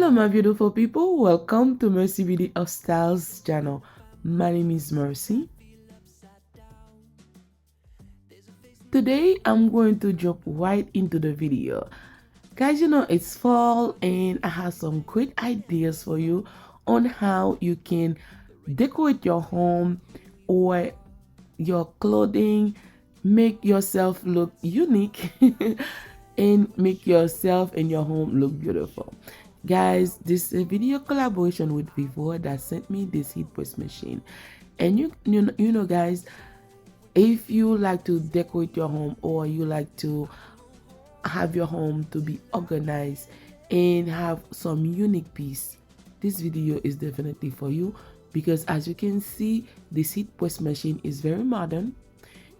Hello my beautiful people, welcome to MercyBeauty of Styles channel. My name is Mercy. Today I'm going to jump right into the video. Guys, you know it's fall and I have some great ideas for you on how you can decorate your home or your clothing, make yourself look unique and make yourself and your home look beautiful. Guys, this is a video collaboration with VEVOR that sent me this heat press machine. And you know guys, if you like to decorate your home or you like to have your home to be organized and have some unique piece, this video is definitely for you, because as you can see, this heat press machine is very modern.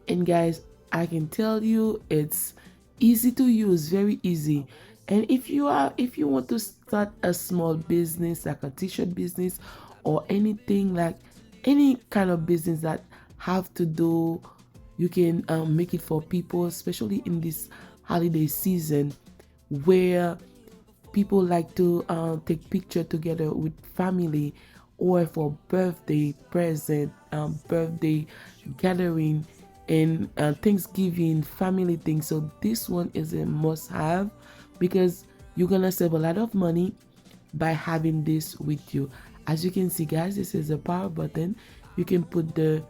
And guys, I can tell you it's easy to use, very easy. And if you want to start a small business like a t-shirt business or anything, like any kind of business that have to do, you can make it for people, especially in this holiday season where people like to take picture together with family, or for birthday present, birthday gathering, and Thanksgiving family thing. So this one is a must-have because you're gonna save a lot of money by having this with you. As you can see guys, this is a power button. You can put the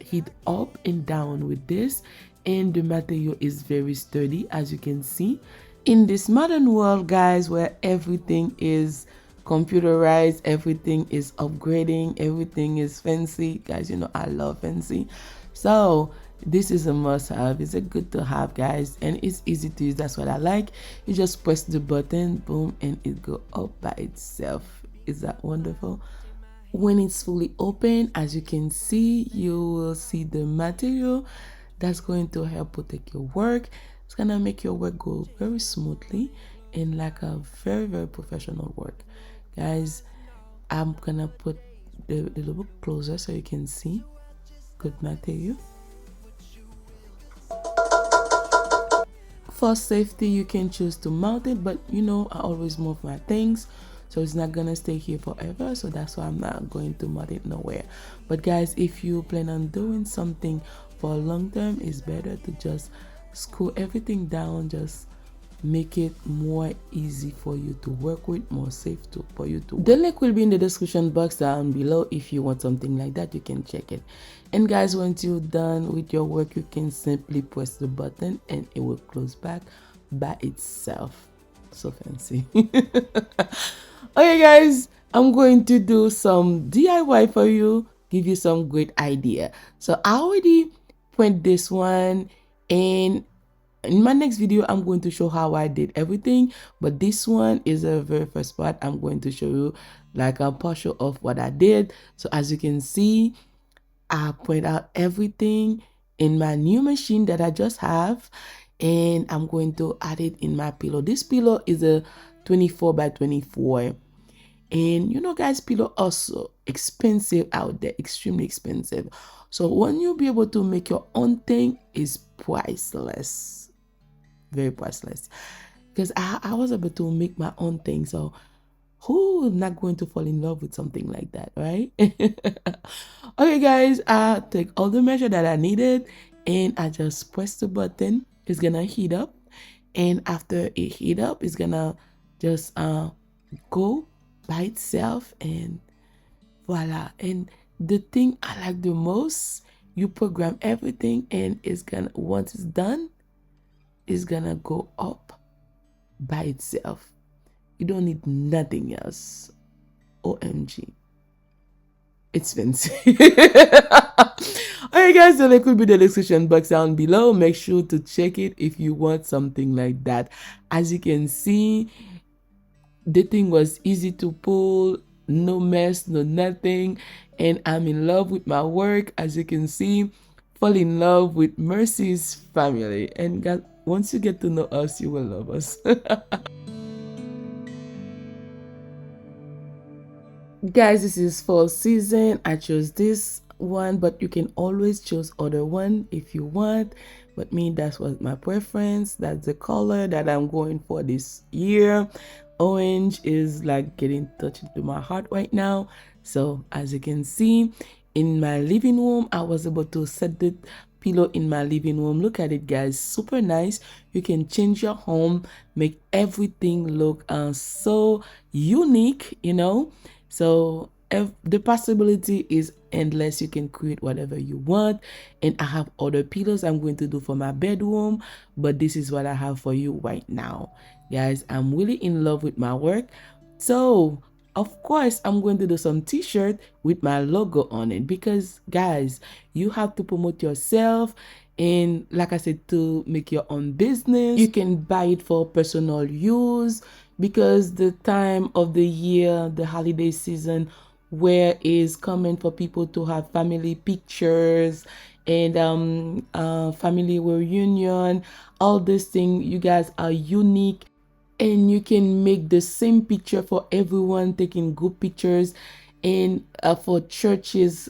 heat up and down with this, and the material is very sturdy, as you can see. In this modern world guys, where everything is computerized, everything is upgrading, everything is fancy, guys, you know I love fancy. So this is a must-have. It's a good to have guys, and it's easy to use. That's what I like. You just press the button, boom, and it go up by itself. Is that wonderful? When it's fully open, as you can see, you will see the material that's going to help protect your work. It's gonna make your work go very smoothly and like a very professional work. Guys, I'm gonna put the little bit closer so you can see. Good material. For safety, you can choose to mount it, but you know I always move my things, so it's not gonna stay here forever, so that's why I'm not going to mount it nowhere. But guys, if you plan on doing something for a long term, it's better to just screw everything down, just make it more easy for you to work with, more safe for you to work. The link will be in the description box down below. If you want something like that, you can check it. And guys, once you're done with your work, you can simply press the button and it will close back by itself. So fancy. Okay guys, I'm going to do some DIY for you, give you some great idea. So I already print this one, and in my next video I'm going to show how I did everything, but this one is a very first part. I'm going to show you like a partial of what I did. So as you can see, I print out everything in my new machine that I just have, and I'm going to add it in my pillow. This pillow is a 24 by 24, and you know guys, pillow also expensive out there, extremely expensive. So when you'll be able to make your own thing, is priceless, very priceless, because I was able to make my own thing. So who is not going to fall in love with something like that, right? Okay guys, I take all the measure that I needed and I just press the button. It's gonna heat up, and after it heat up, it's gonna just go by itself, and voila. And the thing I like the most, you program everything and it's gonna, once it's done, it's gonna go up by itself. You don't need nothing else. OMG, it's fancy. Alright guys, the link will be in the description box down below. Make sure to check it if you want something like that. As you can see, the thing was easy to pull, no mess, no nothing, and I'm in love with my work. As you can see, fall in love with Mercy's family, and God, once you get to know us, you will love us. Guys, this is fall season. I chose this one, but you can always choose other one if you want, but me, that's what my preference. That's the color that I'm going for this year. orange is like getting touched into my heart right now. So as you can see, in my living room, I was able to set the pillow in my living room. Look at it, guys, super nice. You can change your home, make everything look so unique, you know. So the possibility is endless. You can create whatever you want. And I have other pillows I'm going to do for my bedroom, but this is what I have for you right now. Guys, I'm really in love with my work. So of course I'm going to do some t-shirt with my logo on it, because guys, you have to promote yourself. And like I said, to make your own business, you can buy it for personal use, because the time of the year, the holiday season, where is coming for people to have family pictures and family reunion, all this thing. You guys are unique, and you can make the same picture for everyone, taking group pictures. And for churches,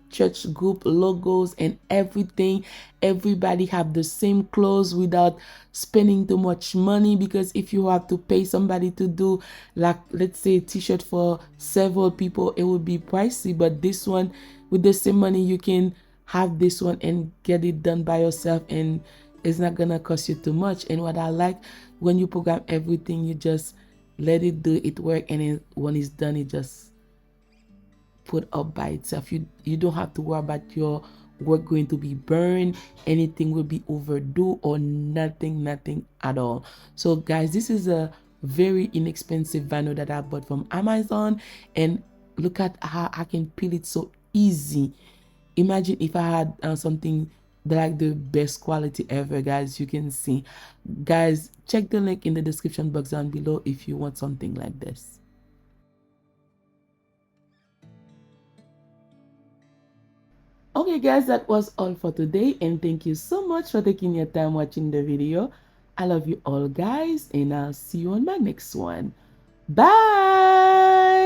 church group logos and everything, everybody have the same clothes without spending too much money. Because if you have to pay somebody to do, like, let's say, a t-shirt for several people, it would be pricey. But this one, with the same money, you can have this one and get it done by yourself, and it's not gonna cost you too much. And what I like, when you program everything, you just let it do it work, and then when it's done, it just put up by itself. You don't have to worry about your work going to be burned, anything will be overdue, or nothing at all. So guys, this is a very inexpensive vinyl that I bought from Amazon, and look at how I can peel it so easy. Imagine if I had something like the best quality ever, guys. You can see, guys, check the link in the description box down below if you want something like this. Okay guys, that was all for today, and thank you so much for taking your time watching the video. I love you all, guys, and I'll see you on my next one. Bye.